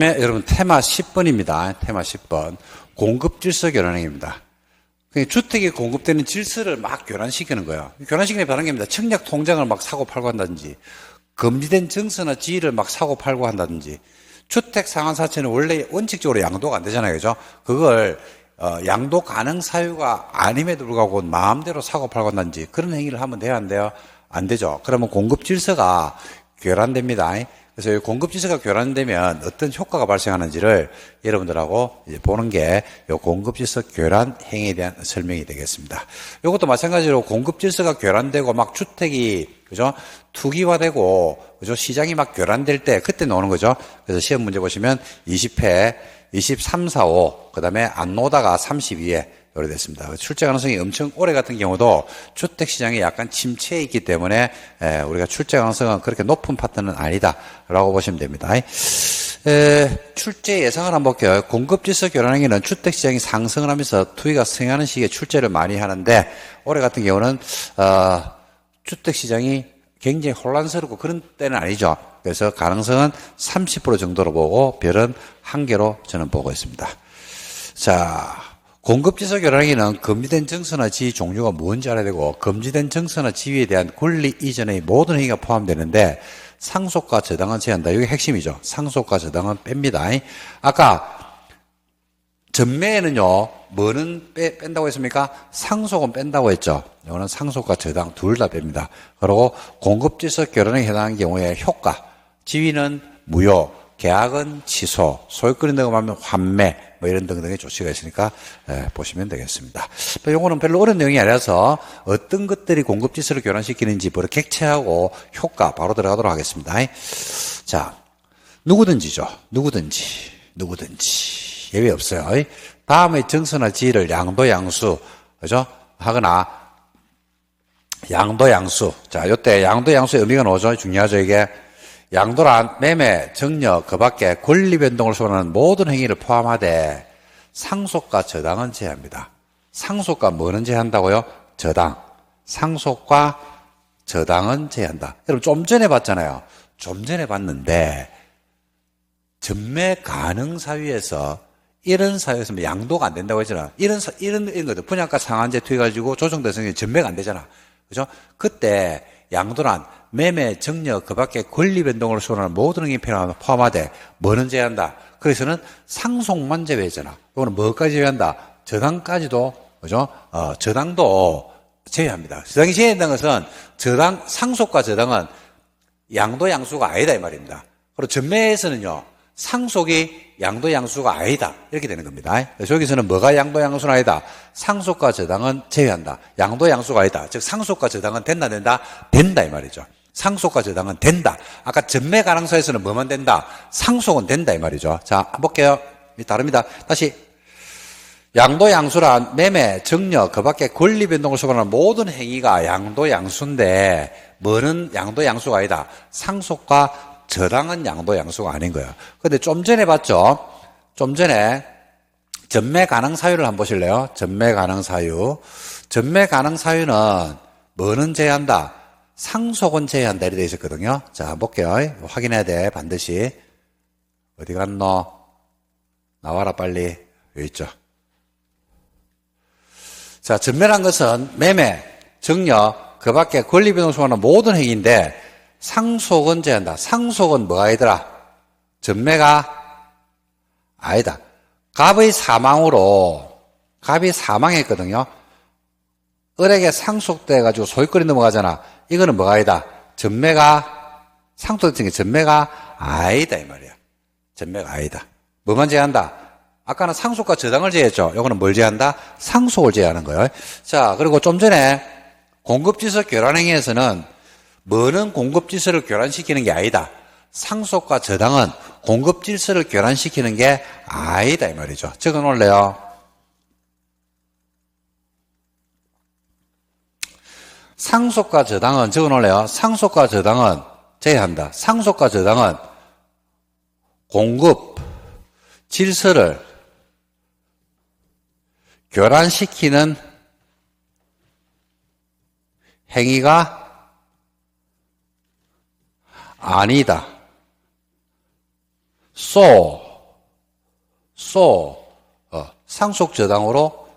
네, 여러분 테마 10번입니다. 테마 10번. 공급 질서 교란행위입니다. 주택이 공급되는 질서를 막 교란시키는 거예요. 교란시키는 게 다른 게 아닙니다. 청약 통장을 막 사고 팔고 한다든지, 금지된 증서나 지위를 막 사고 팔고 한다든지, 주택 상환 사채는 원래 원칙적으로 양도가 안 되잖아요. 그죠? 그걸 양도 가능 사유가 아님에도 불구하고 마음대로 사고 팔고 한다든지 그런 행위를 하면 돼야 안 돼요? 안 되죠. 그러면 공급 질서가 교란됩니다. 그래서 공급 질서가 교란되면 어떤 효과가 발생하는지를 여러분들하고 이제 보는 게 이 공급 질서 교란 행위에 대한 설명이 되겠습니다. 이것도 마찬가지로 공급 질서가 교란되고 막 주택이 그죠? 투기화되고 그죠? 시장이 막 교란될 때 그때 나오는 거죠. 그래서 시험 문제 보시면 20회 23, 4, 5 그다음에 안 나오다가 32회 이렇게 됐습니다. 출제 가능성이 엄청 올해 같은 경우도 주택시장이 약간 침체에 있기 때문에 우리가 출제 가능성은 그렇게 높은 파트는 아니다라고 보시면 됩니다. 출제 예상을 한번 볼게요. 공급질서 교란행위는 주택시장이 상승을 하면서 투기가 승하는 시기에 출제를 많이 하는데 올해 같은 경우는 주택시장이 굉장히 혼란스럽고 그런 때는 아니죠. 그래서 가능성은 30% 정도로 보고 별은 1개로 저는 보고 있습니다. 자, 공급질서 교란행위는 금지된 증서나 지위 종류가 뭔지 알아야 되고 금지된 증서나 지위에 대한 권리 이전의 모든 행위가 포함되는데 상속과 저당은 제한다. 이게 핵심이죠. 상속과 저당은 뺍니다. 아까 전매에는요 뭐는 뺀다고 했습니까? 상속은 뺀다고 했죠. 이거는 상속과 저당 둘 다 뺍니다. 그리고 공급질서 교란에 해당하는 경우에 효과, 지위는 무효, 계약은 취소, 소유권이 등록하면 환매, 뭐 이런 등등의 조치가 있으니까 보시면 되겠습니다. 이거는 별로 어려운 내용이 아니라서 어떤 것들이 공급질서를 교란시키는지 바로 객체하고 효과 바로 들어가도록 하겠습니다. 자, 누구든지죠. 누구든지 예외 없어요. 다음의 증서나 지위를 양도 양수 그죠? 하거나 양도 양수. 자, 요때 양도 양수의 의미가 나오죠. 중요하죠, 이게. 양도란 매매, 정려, 그 밖에 권리 변동을 소원하는 모든 행위를 포함하되 상속과 저당은 제한합니다. 상속과 뭐는 제한한다고요? 저당. 상속과 저당은 제한한다. 여러분 좀 전에 봤잖아요. 좀 전에 봤는데 전매 가능 사유에서 이런 사유에서 양도가 안 된다고 했잖아. 이런 것들 분양가 상한제 투입해가지고 조정대상이 전매가 안 되잖아. 그죠? 그때 양도란 매매, 정려, 그 밖에 권리 변동을 소원하는 모든 행위 포함하되 뭐는 제한한다. 그래서는 상속만 제외했잖아. 이거는 뭐까지 제외한다? 저당까지도 그죠? 저당도 제외합니다. 저당이 제외한다는 것은 상속과 저당은 양도 양수가 아니다 이 말입니다. 그리고 전매에서는요 상속이 양도 양수가 아니다 이렇게 되는 겁니다. 그래서 여기서는 뭐가 양도 양수는 아니다. 상속과 저당은 제외한다. 양도 양수가 아니다. 즉 상속과 저당은 된다 안 된다? 된다 이 말이죠. 상속과 저당은 된다. 아까 전매 가능사에서는 뭐만 된다? 상속은 된다 이 말이죠. 자, 한번 볼게요. 다릅니다. 다시 양도 양수란 매매, 정려, 그 밖에 권리 변동을 소원하는 모든 행위가 양도 양수인데 뭐는 양도 양수가 아니다. 상속과 저당은 양도 양수가 아닌 거예요. 근데 좀 전에 봤죠? 좀 전에 전매 가능 사유를 한번 보실래요? 전매 가능 사유. 전매 가능 사유는 뭐는 제외한다? 상속은 제외한다 이렇게 되어 있었거든요. 자, 한번 볼게요. 확인해야 돼. 반드시. 어디 갔노? 나와라 빨리. 여기 있죠. 자, 전매란 것은 매매, 정려, 그 밖에 권리 변동 소원하는 모든 행위인데 상속은 제한다. 상속은 뭐가 아니더라? 전매가 아니다. 갑이 사망했거든요. 을에게 상속돼가지고 소유권이 넘어가잖아. 이거는 뭐가 아니다? 상속됐던 게 전매가 아니다 이 말이야. 전매가 아니다. 뭐만 제한한다? 아까는 상속과 저당을 제외했죠. 이거는 뭘 제한한다? 상속을 제외하는 거예요. 자, 그리고 좀 전에 공급질서 교란행위에서는 뭐는 공급질서를 교란시키는 게 아니다. 상속과 저당은 공급질서를 교란시키는 게 아니다 이 말이죠. 적어놓을래요. 상속과 저당은 적어놓을래요. 상속과 저당은 제외한다. 상속과 저당은 공급 질서를 교란시키는 행위가 아니다. 상속 저당으로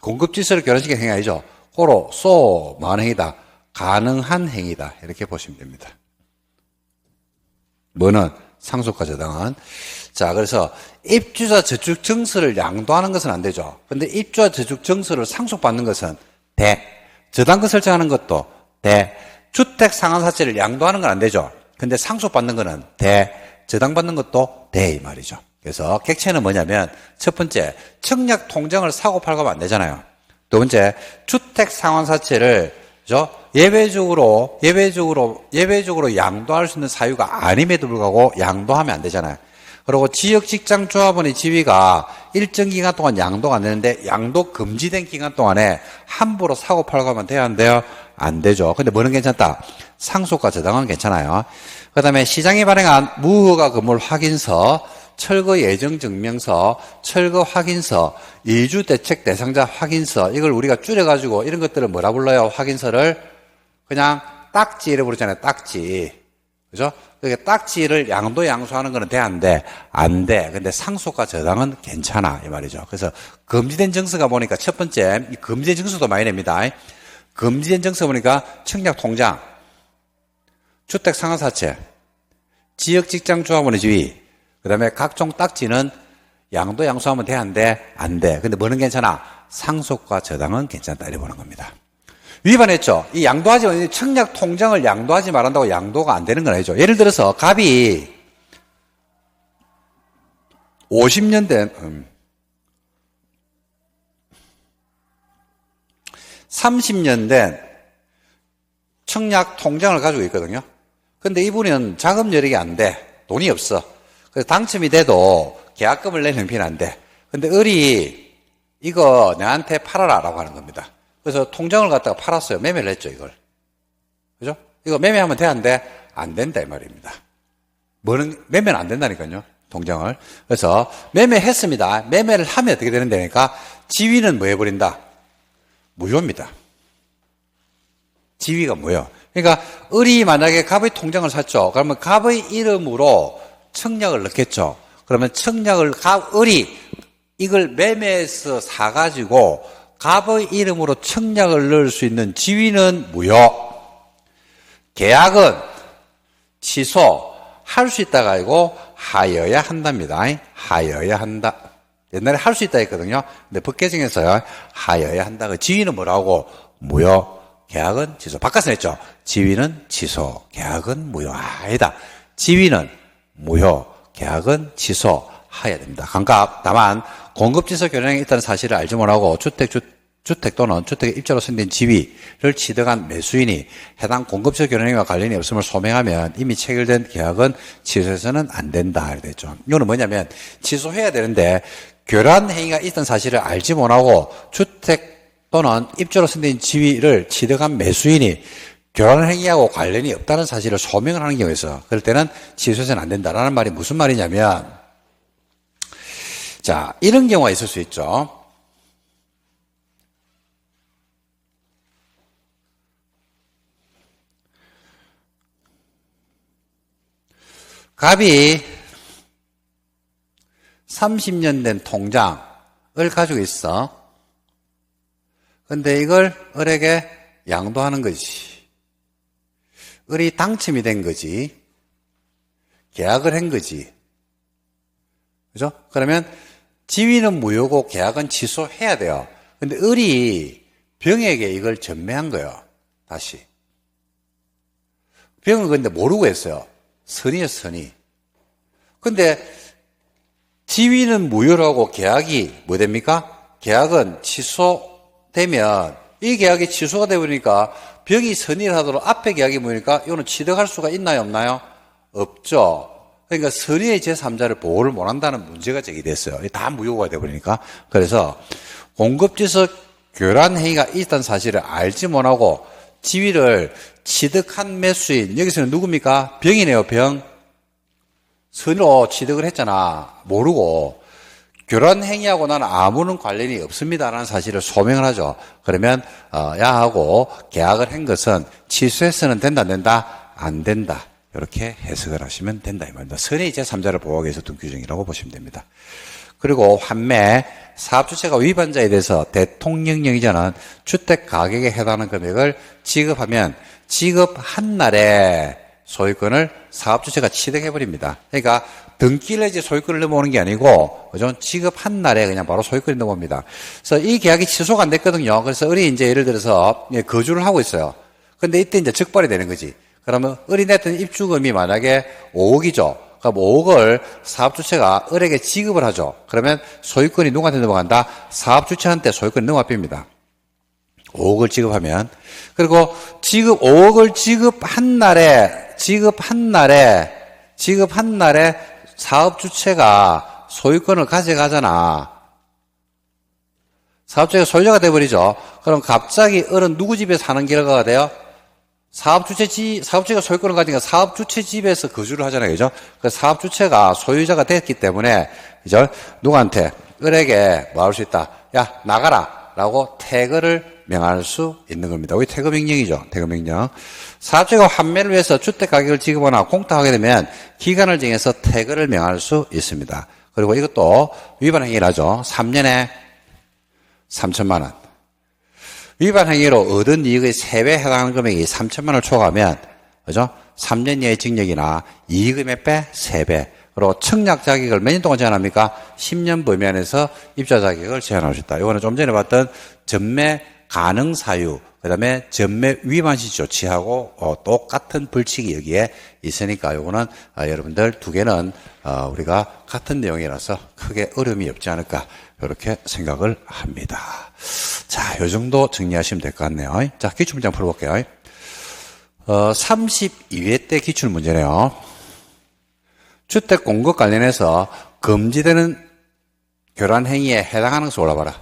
공급지수를 결혼시키는 행위 아니죠. 고로 많은 행위다. 가능한 행위다. 이렇게 보시면 됩니다. 뭐는? 상속과 저당은. 자, 그래서 입주자 저축 증서를 양도하는 것은 안 되죠. 근데 입주자 저축 증서를 상속받는 것은 돼. 저당금 설정하는 것도 돼. 주택 상환사채를 양도하는 건 안 되죠. 근데 상속받는 거는 돼. 저당받는 것도 돼. 이 말이죠. 그래서 객체는 뭐냐면 첫 번째, 청약 통장을 사고 팔고 하면 안 되잖아요. 두 번째, 주택 상환사채를 예외적으로 양도할 수 있는 사유가 아님에도 불구하고 양도하면 안 되잖아요. 그리고 지역직장조합원의 지위가 일정 기간 동안 양도가 안 되는데 양도 금지된 기간 동안에 함부로 사고 팔고 하면 돼야 안 돼요? 안 되죠. 근데 뭐는 괜찮다? 상속과 저당은 괜찮아요. 그 다음에 시장이 발행한 무허가 건물 확인서, 철거 예정 증명서, 철거 확인서, 이주 대책 대상자 확인서, 이걸 우리가 줄여가지고 이런 것들을 뭐라 불러요? 확인서를 그냥 딱지 이래 부르잖아요. 딱지. 그죠? 그러니까 딱지를 양도양수하는 거는 돼, 안 돼? 안 돼. 근데 상속과 저당은 괜찮아. 이 말이죠. 그래서 금지된 증서가 보니까 첫 번째, 이 금지된 증서도 많이 냅니다. 금지된 증서 보니까 청약 통장, 주택 상환사채, 지역 직장 조합원의 지위, 그 다음에 각종 딱지는 양도양수하면 돼, 안 돼? 안 돼. 근데 뭐는 괜찮아? 상속과 저당은 괜찮다. 이래 보는 겁니다. 위반했죠. 이 양도하지, 청약 통장을 양도하지 말한다고 양도가 안 되는 건 아니죠. 예를 들어서 갑이 50년 된, 30년 된 청약 통장을 가지고 있거든요. 근데 이분은 자금 여력이 안 돼. 돈이 없어. 그래서 당첨이 돼도 계약금을 낼 형편이 안 돼. 근데 을이 이거 내한테 팔아라 라고 하는 겁니다. 그래서 통장을 갖다가 팔았어요. 매매를 했죠, 이걸. 그죠? 이거 매매하면 돼, 안 돼? 안 된다, 이 말입니다. 매매는 안 된다니까요, 통장을. 그래서 매매했습니다. 매매를 하면 어떻게 되는데니까 지위는 뭐 해버린다? 무효입니다. 지위가 뭐예요? 그러니까 을이 만약에 갑의 통장을 샀죠. 그러면 갑의 이름으로 청약을 넣겠죠. 그러면 을이 이걸 매매해서 사가지고 갑의 이름으로 청약을 넣을 수 있는 지위는 무효. 계약은 취소할 수 있다가 아니고 하여야 한답니다. 하여야 한다. 옛날에 할 수 있다 했거든요. 근데 법 개정에서 하여야 한다. 그 지위는 뭐라고? 무효. 계약은 취소. 바꿔서 했죠. 지위는 취소. 계약은 무효. 아니다. 지위는 무효. 계약은 취소해야 됩니다. 다만 공급지수 교량이 있다는 사실을 알지 못하고 주택 또는 주택의 입자로 선된 지위를 취득한 매수인이 해당 공급지수 교량과 관련이 없음을 소명하면 이미 체결된 계약은 취소해서는 안 된다. 이렇게 됐죠. 이거는 뭐냐면 취소해야 되는데 교란 행위가 있던 사실을 알지 못하고 주택 또는 입주로 선된 지위를 취득한 매수인이 교란 행위하고 관련이 없다는 사실을 소명을 하는 경우에 있어. 그럴 때는 취소해서는 안 된다라는 말이 무슨 말이냐면, 자, 이런 경우가 있을 수 있죠. 갑이 30년 된 통장을 가지고 있어. 근데 이걸 을에게 양도하는 거지. 을이 당첨이 된 거지. 계약을 한 거지. 그죠? 그러면 지위는 무효고 계약은 취소해야 돼요. 근데 을이 병에게 이걸 전매한 거예요. 다시. 병은 근데 모르고 했어요. 선이에요, 선이. 근데 지위는 무효라고 계약이 뭐 됩니까? 계약은 취소되면 이 계약이 취소가 되버리니까 병이 선의를 하도록 앞에 계약이 뭐니까 이거는 취득할 수가 있나요, 없나요? 없죠. 그러니까 선의의 제3자를 보호를 못한다는 문제가 제기됐어요. 다 무효가 되버리니까. 그래서 공급지수 교란 행위가 있다는 사실을 알지 못하고 지위를 취득한 매수인, 여기서는 누굽니까? 병이네요, 병. 선의로 취득을 했잖아. 모르고. 교란 행위하고 나는 아무런 관련이 없습니다라는 사실을 소명을 하죠. 그러면 야하고 계약을 한 것은 취소해서는 된다, 안 된다? 안 된다. 이렇게 해석을 하시면 된다 이 말입니다. 선의 제3자를 보호하기 위해서 둔 규정이라고 보시면 됩니다. 그리고 환매 사업주체가 위반자에 대해서 대통령령이자는 주택가격에 해당하는 금액을 지급하면 지급한 날에 소유권을 사업주체가 취득해버립니다. 그러니까 등기를 이제 소유권을 넘어오는 게 아니고, 그죠? 지급한 날에 그냥 바로 소유권이 넘어옵니다. 그래서 이 계약이 취소가 안 됐거든요. 그래서 을이 이제 예를 들어서 거주를 하고 있어요. 근데 이때 이제 적발이 되는 거지. 그러면 을이 냈던 입주금이 만약에 5억이죠. 그럼 5억을 사업주체가 을에게 지급을 하죠. 그러면 소유권이 누구한테 넘어간다? 사업주체한테 소유권이 넘어갑니다. 5억을 지급하면. 그리고 5억을 지급한 날에 사업주체가 소유권을 가져가잖아. 사업주체가 소유자가 돼버리죠. 그럼 갑자기 을은 누구 집에 사는 결과가 돼요? 사업주체가 소유권을 가지니까 사업주체 집에서 거주를 하잖아요. 그죠? 그 사업주체가 소유자가 됐기 때문에, 그죠? 누구한테? 을에게 뭐 할 수 있다? 야, 나가라! 라고 태거를 명할 수 있는 겁니다. 우리 태거 명령이죠. 태거 명령. 사업주가 환매를 위해서 주택 가격을 지급하거나 공탁하게 되면 기간을 정해서 태거를 명할 수 있습니다. 그리고 이것도 위반 행위를 하죠. 3년에 3천만 원. 위반 행위로 얻은 이익의 3배 해당하는 금액이 3천만 원을 초과하면, 그죠? 3년 이하의 징역이나 이익의 몇 배? 3배. 그리고 청약 자격을 몇 년 동안 제한합니까? 10년 범위 안에서 입자 자격을 제한할 수 있다. 이거는 좀 전에 봤던 전매 가능 사유, 그 다음에 전매 위반 시 조치하고 똑같은 벌칙이 여기에 있으니까 요거는 여러분들 두 개는 우리가 같은 내용이라서 크게 어려움이 없지 않을까 이렇게 생각을 합니다. 자, 요 정도 정리하시면 될 것 같네요. 자, 기출문장 풀어볼게요. 32회 때 기출문제네요. 주택 공급 관련해서 금지되는 교란 행위에 해당하는 것을 골라봐라.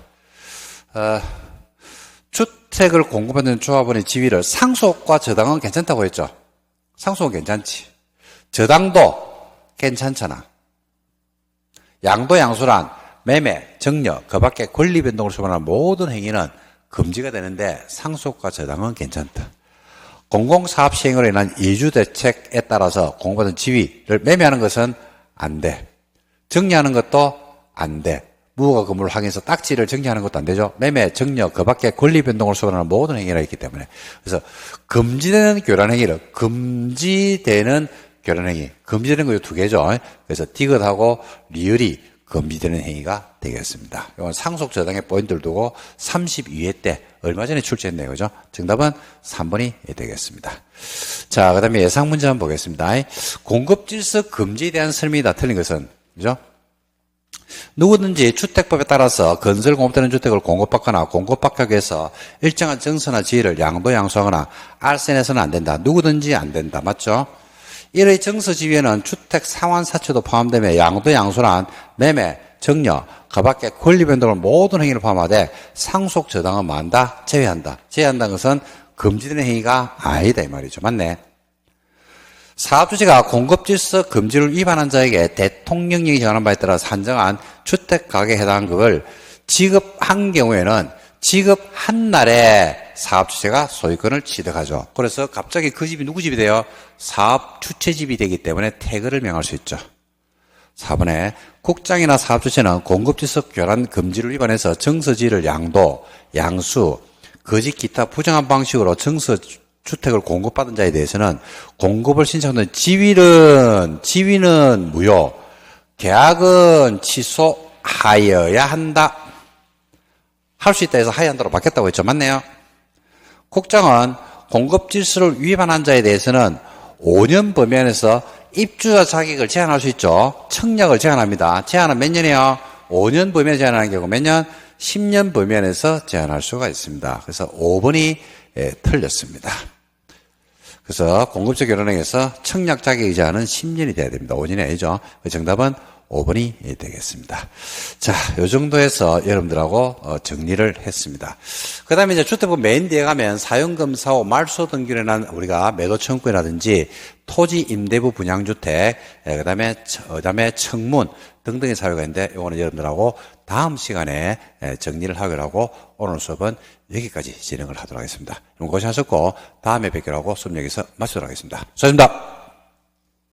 주택을 공급하는 조합원의 지위를 상속과 저당은 괜찮다고 했죠. 상속은 괜찮지. 저당도 괜찮잖아. 양도 양수란 매매, 정려, 그 밖에 권리 변동을 수반하는 모든 행위는 금지가 되는데 상속과 저당은 괜찮다. 공공사업 시행으로 인한 이주대책에 따라서 공급받은 지위를 매매하는 것은 안 돼. 정리하는 것도 안 돼. 무허가 건물을 확인해서 딱지를 정리하는 것도 안 되죠. 매매, 정려, 그 밖에 권리 변동을 수반하는 모든 행위가 있기 때문에. 그래서 금지되는 교란행위를, 금지되는 교란행위, 금지되는 거 두 개죠. 그래서 디귿하고 리을이 금지되는 행위가 되겠습니다. 이건 상속 저당의 포인트를 두고 32회 때 얼마 전에 출제했네요. 그죠? 정답은 3번이 되겠습니다. 자, 그 다음에 예상 문제 한번 보겠습니다. 공급질서 금지에 대한 설명이 다 틀린 것은, 그죠? 누구든지 주택법에 따라서 건설 공급되는 주택을 공급받거나 공급받기 위해서 일정한 정서나 지위를 양도 양수하거나 알선해서는 안 된다. 누구든지 안 된다. 맞죠? 이의 정서 지위에는 주택 상환 사채도 포함되며 양도 양수란 매매, 정려, 그 밖에 권리 변동을 모든 행위를 포함하되 상속 저당은 뭐한다? 제외한다. 제외한다는 것은 금지되는 행위가 아니다 이 말이죠. 맞네. 사업주체가 공급질서 금지를 위반한 자에게 대통령령이 정한 바에 따라 산정한 주택가격에 해당하는 것을 지급한 경우에는 지급한 날에 사업주체가 소유권을 취득하죠. 그래서 갑자기 그 집이 누구 집이 돼요? 사업주체 집이 되기 때문에 태거를 명할 수 있죠. 4번에 국장이나 사업주체는 공급질서 교란 금지를 위반해서 정서지를 양도, 양수, 거짓 기타 부정한 방식으로 정서주택을 공급받은 자에 대해서는 공급을 신청하는 지위는 무효, 계약은 취소하여야 한다. 할 수 있다 해서 하여한다로 바뀌었다고 했죠. 맞네요. 국장은 공급 질서를 위반한 자에 대해서는 5년 범위 안에서 입주자 자격을 제한할 수 있죠. 청약을 제한합니다. 제한은 몇 년이에요? 5년 범위 안에 제한하는 경우 몇 년? 10년 범위 안에서 제한할 수가 있습니다. 그래서 5번이 틀렸습니다. 그래서 공급적 결혼행위에서 청약 자격의 제한은 10년이 돼야 됩니다. 5년이 아니죠. 정답은 5번이 되겠습니다. 자, 요 정도에서 여러분들하고 정리를 했습니다. 그 다음에 이제 주택법 메인 뒤에 가면 사용검사호 말소 등기로 인한 우리가 매도 청구권이라든지 토지 임대부 분양주택, 그 다음에 청문 등등의 사유가 있는데 요거는 여러분들하고 다음 시간에 정리를 하기로 하고 오늘 수업은 여기까지 진행을 하도록 하겠습니다. 여러분 고생하셨고 다음에 뵙기로 하고 수업 여기서 마치도록 하겠습니다. 수고하셨습니다.